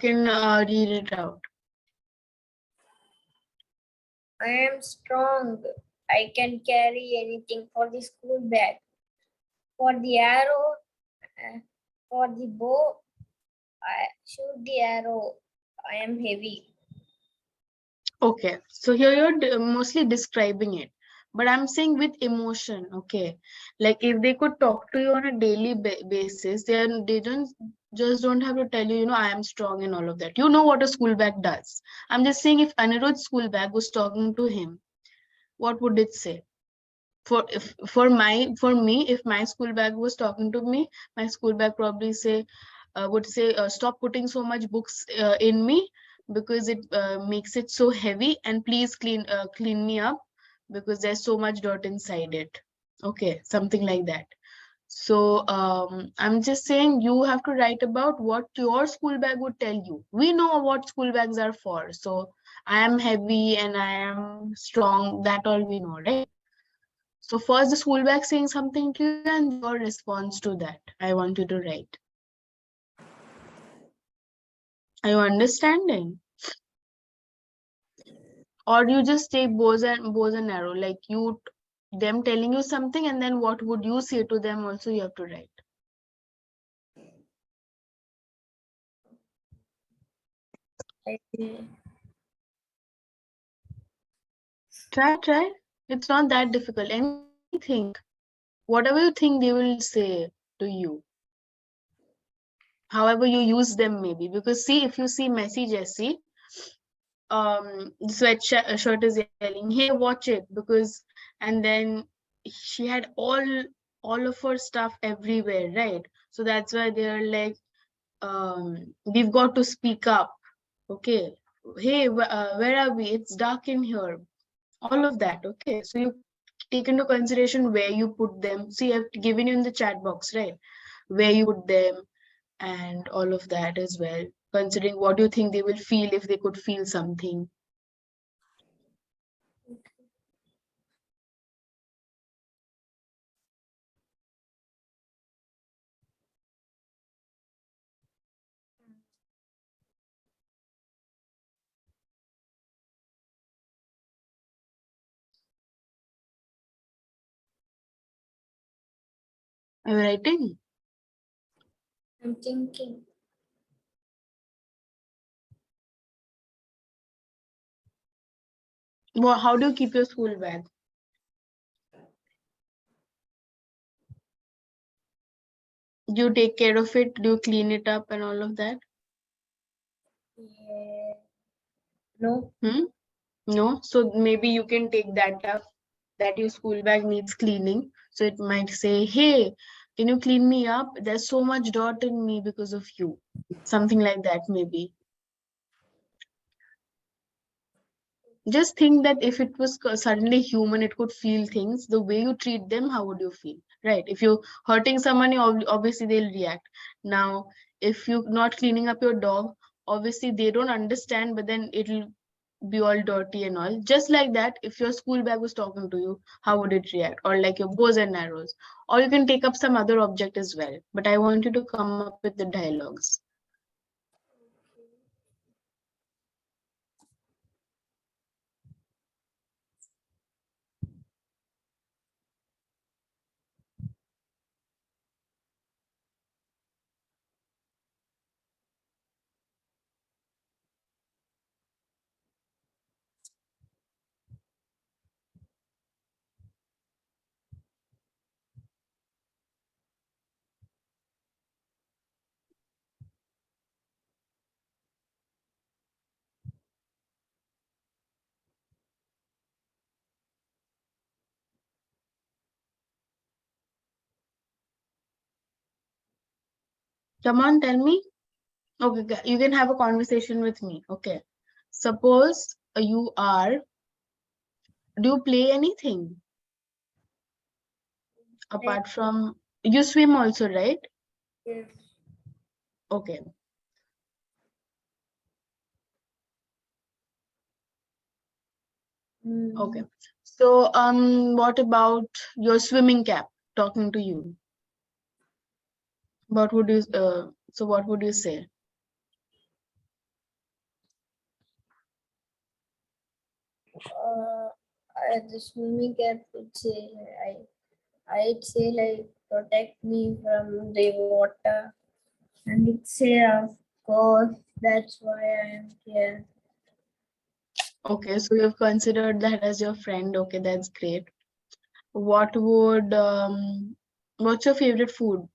can read it out. I am strong. I can carry anything for the school bag. For the arrow, for the bow, I shoot the arrow. I am heavy. Okay, so here you're mostly describing it, but I'm saying with emotion. Okay, like if they could talk to you on a daily basis, then they don't have to tell you, I am strong and all of that. You know what a school bag does. I'm just saying, if Anirudh's school bag was talking to him, what would it say? For me, if my school bag was talking to me, my school bag probably would say, stop putting so much books in me, because it makes it so heavy, and please clean me up, because there's so much dirt inside it. Okay, something like that. So I'm just saying, you have to write about what your school bag would tell you. We know what school bags are for. So I am heavy and I am strong, that all we know, right? So first the school bag saying something to you, and your response to that, I want you to write. Are you understanding? Or you just take bows and arrow, like them telling you something, and then what would you say to them also, you have to write. Try. It's not that difficult. Anything, whatever you think they will say to you, however you use them, maybe. Because see, if you see Messy Jessie, sweatshirt is yelling, hey, watch it, because, and then she had all of her stuff everywhere, right? So that's why they're like, we've got to speak up. Okay, hey, where are we? It's dark in here. All of that. Okay, so you take into consideration where you put them. See, I've given you in the chat box, right, where you put them, and all of that as well, considering what you think they will feel if they could feel something. Are you writing? I'm thinking. Well, how do you keep your school bag? Do you take care of it? Do you clean it up and all of that? Yeah. No. No. So maybe you can take that up, that your school bag needs cleaning. So it might say, hey, can you clean me up? There's so much dirt in me because of you. Something like that, maybe. Just think that if it was suddenly human, it could feel things. The way you treat them, how would you feel? Right? If you're hurting someone, obviously they'll react. Now, if you're not cleaning up your dog, obviously they don't understand, but then it'll be all dirty and all. Just like that, if your school bag was talking to you, how would it react? Or like your bows and arrows. Or you can take up some other object as well. But I want you to come up with the dialogues. Come on, tell me. Okay, you can have a conversation with me. Okay. Suppose you are, do you play anything apart from, you swim also, right? Yes. Okay. Okay. So, what about your swimming cap talking to you? What would you, so what would you say? The swimming cap would say I'd say like protect me from the water, and it say of course that's why I am here. Okay, so you've considered that as your friend. Okay, that's great. What would what's your favorite food?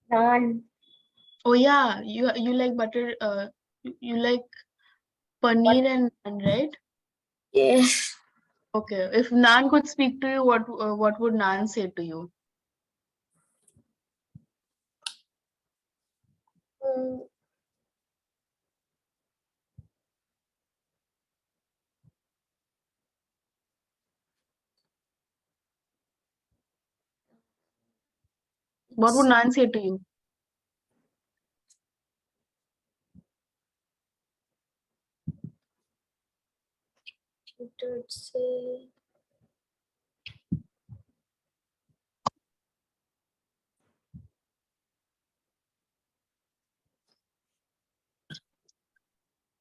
None. Oh yeah, you like butter you like paneer and naan, right? Yes. Okay, if Naan could speak to you, what would Naan say to you? Mm, What would it's, Naan say to you? it would say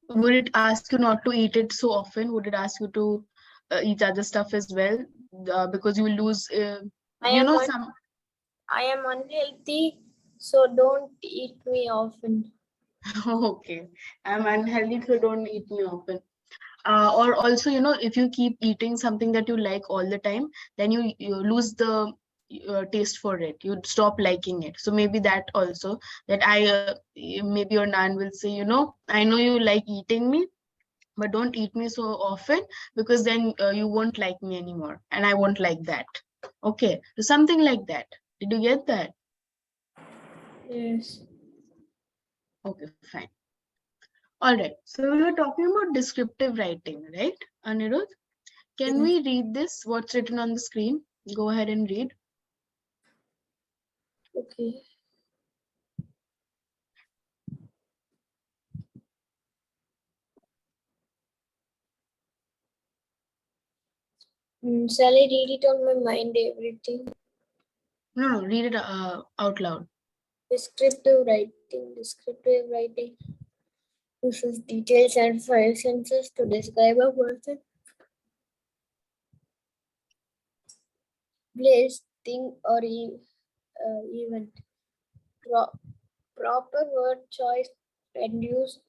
Would it ask you not to eat it so often? Would it ask you to eat other stuff as well? Because you will lose, I you am know, un- some. I am unhealthy, so don't eat me often. Okay, I'm unhealthy, so don't eat me often. Or also, you know, if you keep eating something that you like all the time, then you lose the taste for it. You stop liking it. So maybe that also, that maybe your Nan will say, you know, I know you like eating me, but don't eat me so often, because then you won't like me anymore, and I won't like that. Okay, so something like that. Did you get that? Yes. Okay, fine. All right, so we were talking about descriptive writing, right, Anirudh? Can Yes. we read this, what's written on the screen? Go ahead and read. Okay. Shall I read it on my mind? Everything. No, read it out loud. Descriptive writing. Descriptive writing uses details and five senses to describe a person, place, thing, or event. Pro- Proper word choice and use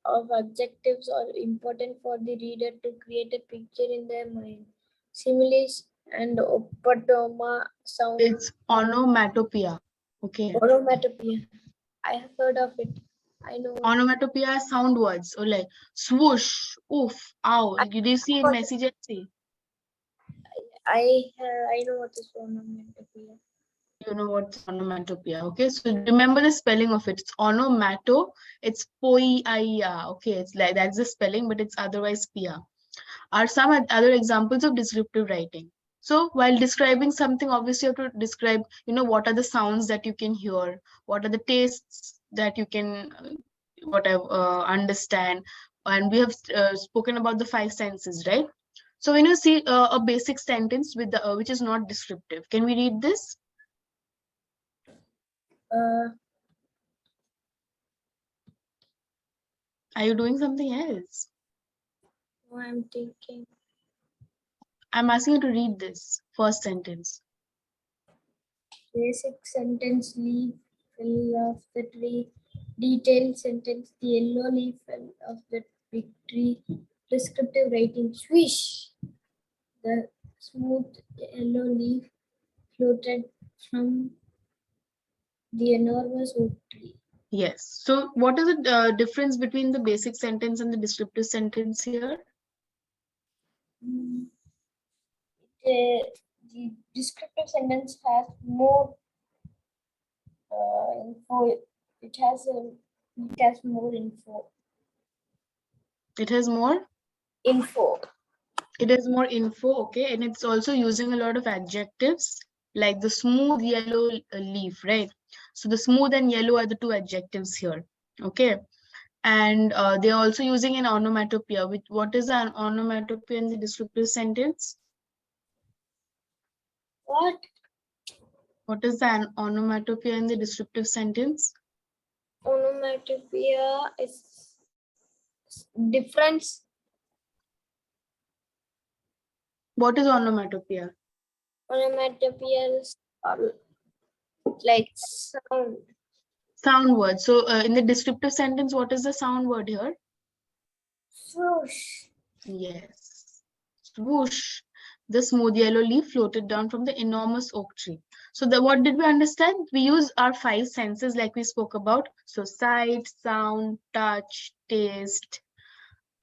of adjectives are important for the reader to create a picture in their mind. Similes and opotoma sound It's onomatopoeia. Okay. onomatopoeia. I have heard of it. I know it. Onomatopoeia are sound words, or like swoosh, oof, ow. I Did you see in what Message at Sea? I know what is onomatopoeia. You know what's onomatopoeia. Okay, so remember the spelling of it. It's onomato, it's poiaia. Okay, it's like that's the spelling, but it's otherwise pia. Are some other examples of descriptive writing. So while describing something, obviously you have to describe, you know, what are the sounds that you can hear, what are the tastes that you can understand, and we have spoken about the five senses, right? So when you see a basic sentence with the which is not descriptive, can we read this? Uh, Are you doing something else? I'm thinking. I'm asking you to read this first sentence. Basic sentence leaf fell off the tree. Detailed sentence the yellow leaf fell off the big tree. Descriptive writing swish. The smooth yellow leaf floated from the enormous oak tree. Yes. So what is the difference between the basic sentence and the descriptive sentence here? Mm, the descriptive sentence has more info. It has a, it has more info. It has more. Info. It has more info, okay, and it's also using a lot of adjectives like the smooth yellow leaf, right? So the smooth and yellow are the two adjectives here, okay, and they're also using an onomatopoeia. With what is an onomatopoeia in the descriptive sentence? What? What is an onomatopoeia in the descriptive sentence? Onomatopoeia is difference. What is onomatopoeia? Onomatopoeias are like sound. Sound word. So in the descriptive sentence, what is the sound word here? Swoosh. Yes. Swoosh. The smooth yellow leaf floated down from the enormous oak tree. So what did we understand? We use our five senses like we spoke about. So sight, sound, touch, taste,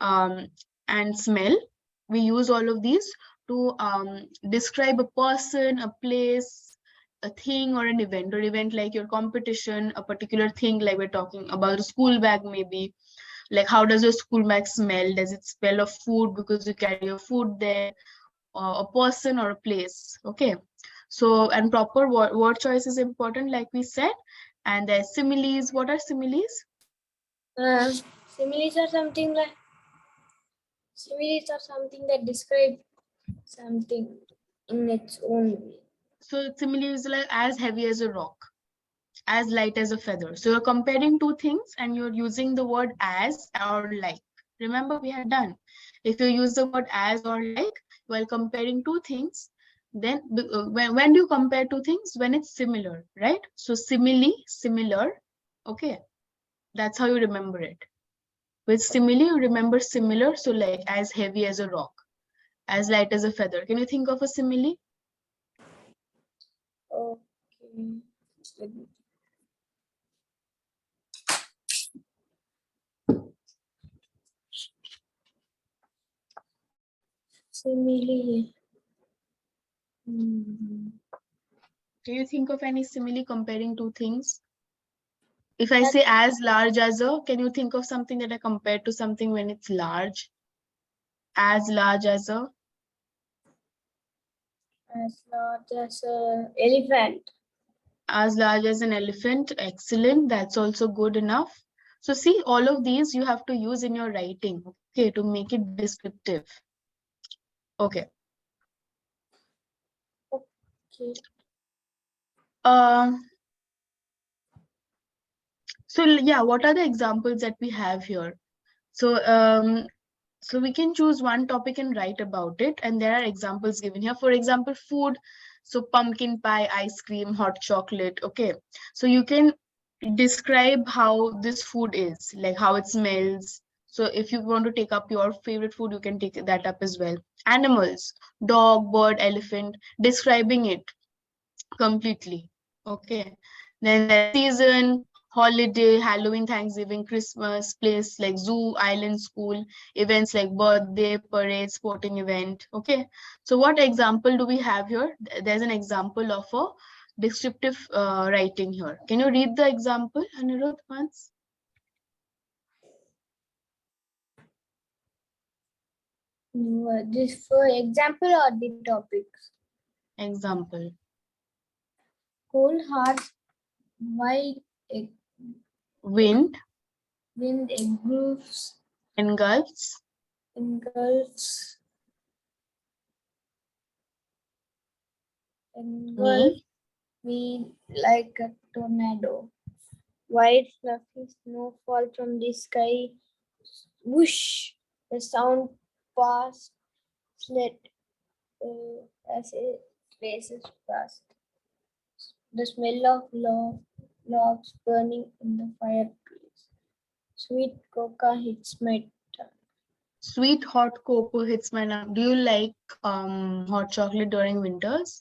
um, and smell. We use all of these to describe a person, a place, a thing, or an event, or event like your competition, a particular thing like we're talking about a school bag maybe. Like how does your school bag smell? Does it smell of food because you carry your food there, or a person or a place? Okay. So, and proper word choice is important, like we said. And there's similes. What are similes? Similes are something that describe something in its own way. So simile is like as heavy as a rock, as light as a feather. So you're comparing two things and you're using the word as or like. Remember, we had done. If you use the word as or like while comparing two things, then when do you compare two things? When it's similar, right? So simile, similar. Okay, that's how you remember it. With simile, you remember similar. So like as heavy as a rock, as light as a feather. Can you think of a simile? Okay. Let me- Simile. Hmm. Do you think of any simile comparing two things? If I That say as large as a, can you think of something that I compare to something when it's large? As large as large as a elephant. as large as an elephant. Excellent. That's also good enough. So see, all of these you have to use in your writing, okay, to make it descriptive. Okay. Okay. Um. So yeah, what are the examples that we have here? So so we can choose one topic and write about it, and there are examples given here. For example, food. So pumpkin pie, ice cream, hot chocolate. Okay, so you can describe how this food is, like how it smells. So if you want to take up your favorite food, you can take that up as well. Animals: dog, bird, elephant, describing it completely. Okay. Then there's season, holiday, Halloween, Thanksgiving, Christmas, place like zoo, island, school, events like birthday, parade, sporting event. Okay. So what example do we have here? There's an example of a descriptive writing here. Can you read the example, Anirudh, once? This for example or the topics. Example. Cold hearts, white Wind wind engulfs engulfs me. me like a tornado. White fluffy snow fall from the sky. Whoosh! The sound passed slit as it races past. The smell of logs burning in the fireplace. Sweet coca hits my tongue. Sweet hot cocoa hits my tongue. Do you like hot chocolate during winters?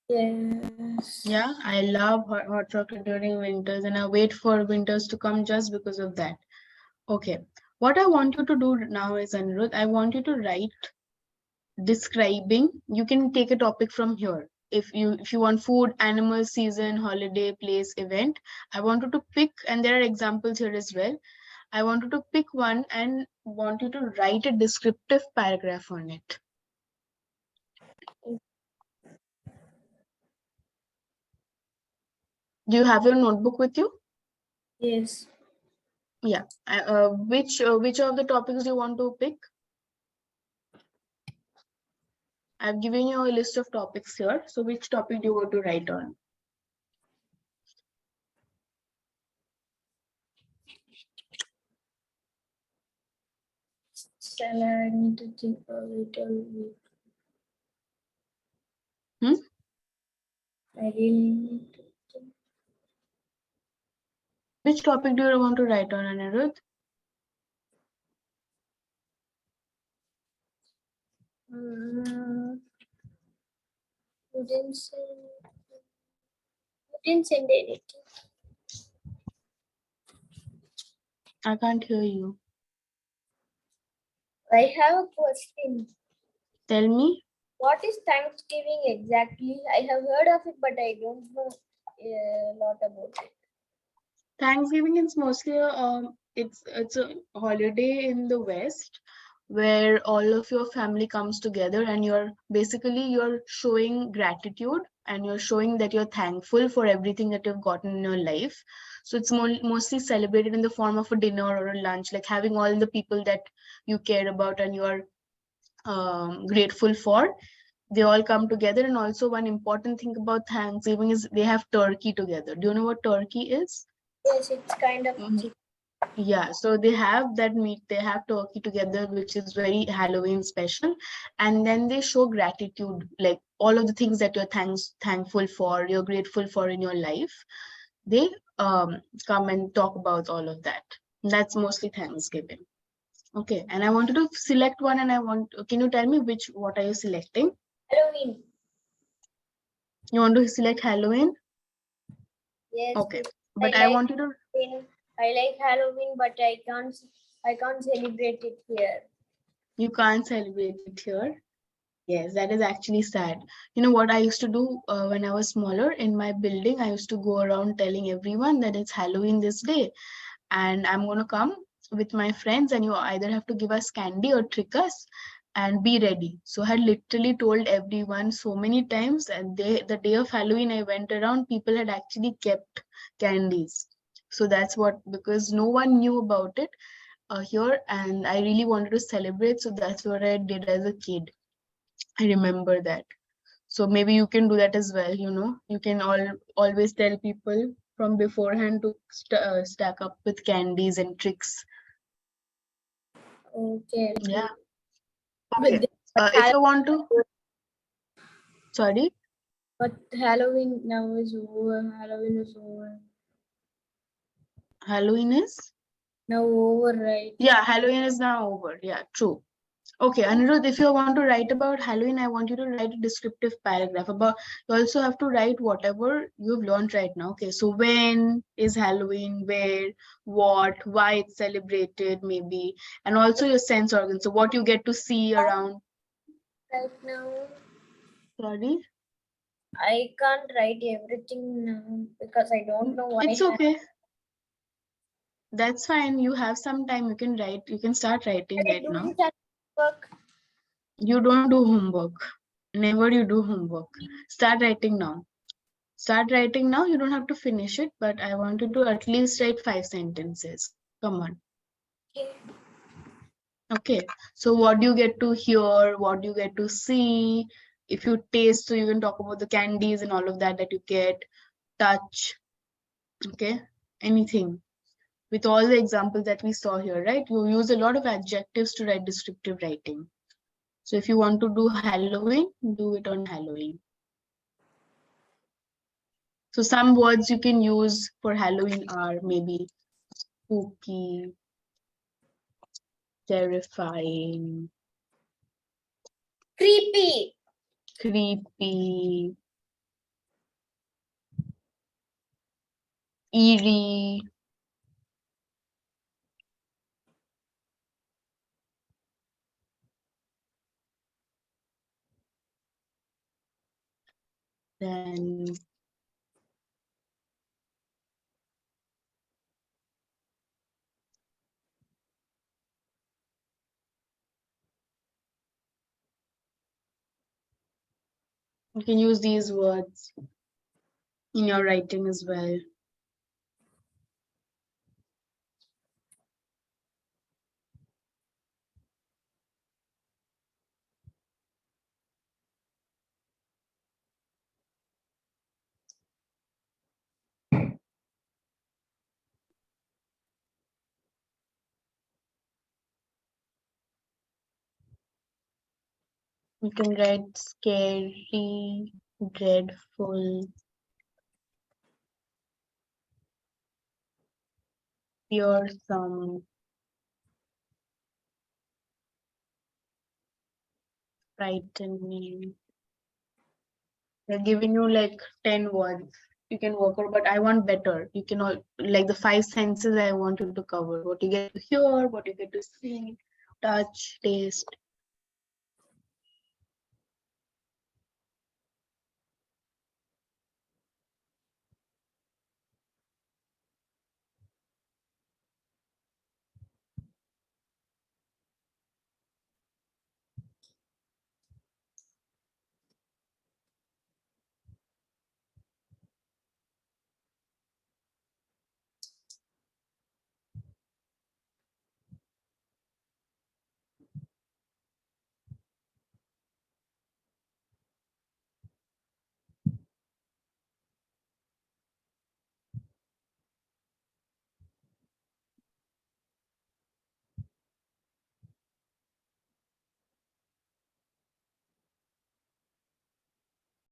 Yes. Yeah, I love hot chocolate during winters, and I wait for winters to come just because of that. Okay, what I want you to do now is, Anirudh, I want you to write describing. You can take a topic from here. If you want food, animal, season, holiday, place, event, I want you to pick, and there are examples here as well. I want you to pick one and want you to write a descriptive paragraph on it. Do you have your notebook with you? Yes. Yeah. Which of the topics do you want to pick? I've given you a list of topics here. So which topic do you want to write on? Shall I need to think a little bit? I really need to think. Which topic do you want to write on, Anirudh? Mm, you didn't send anything. I can't hear you. I have a question. Tell me. What is Thanksgiving exactly? I have heard of it, but I don't know a lot about it. Thanksgiving is mostly it's a holiday in the West where all of your family comes together and you're showing gratitude and you're showing that you're thankful for everything that you've gotten in your life. So it's mostly celebrated in the form of a dinner or a lunch, like having all the people that you care about and you're grateful for. They all come together. And also one important thing about Thanksgiving is they have turkey together. Do you know what turkey is? Yes, it's kind of Mhm. Yeah, so they have that meat, they have turkey together, which is very Halloween special. And then they show gratitude, like all of the things that you're thankful for, you're grateful for in your life. They come and talk about all of that. That's mostly Thanksgiving. Okay, and I wanted to select one, and can you tell me what are you selecting? Halloween. You want to select Halloween? Yes, Okay, because I but I like want you to, Halloween. I like Halloween, but I can't celebrate it here. you can't celebrate it here. Yes, that is actually sad. You know what I used to do when I was smaller in my building? I used to go around telling everyone that it's Halloween this day and I'm going to come with my friends, and you either have to give us candy or trick us and be ready. So I had literally told everyone so many times, and the day of Halloween I went around, people had actually kept candies. So that's what, because no one knew about it here, and I really wanted to celebrate. So that's what I did as a kid. I remember that. So maybe you can do that as well. You can always tell people from beforehand to stack up with candies and tricks. Okay. Yeah. But Okay. but If you want to, sorry, Halloween now is over. Halloween is over. Halloween is? Now over, right? Yeah, Halloween is now over. Yeah, true. Okay, Anirudh, if you want to write about Halloween, I want you to write a descriptive paragraph about, you also have to write whatever you've learned right now. Okay, so when is Halloween, where, what, why it's celebrated, maybe, and also your sense organs. So what you get to see around. Right now, Sorry? I can't write everything now because I don't know why. It's okay. That's fine. You have some time. You can write. You can start writing I right now. don't have work. You don't do homework. Never you do homework. Start writing now. Start writing now. You don't have to finish it, but I want you to at least write 5 sentences. Come on. Okay. Okay. So what do you get to hear? What do you get to see? If you taste, so you can talk about the candies and all of that you get. Touch. Okay. Anything. With all the examples that we saw here, right? You use a lot of adjectives to write descriptive writing. So if you want to do Halloween, do it on Halloween. So some words you can use for Halloween are maybe spooky, terrifying, Creepy. creepy, eerie, then you can use these words in your writing as well. You can write scary, dreadful, fearsome, frightening. They're giving you like 10 words. You can work out, but I want better. You can all like the five senses I want you to cover. What you get to hear, what you get to see, touch, taste.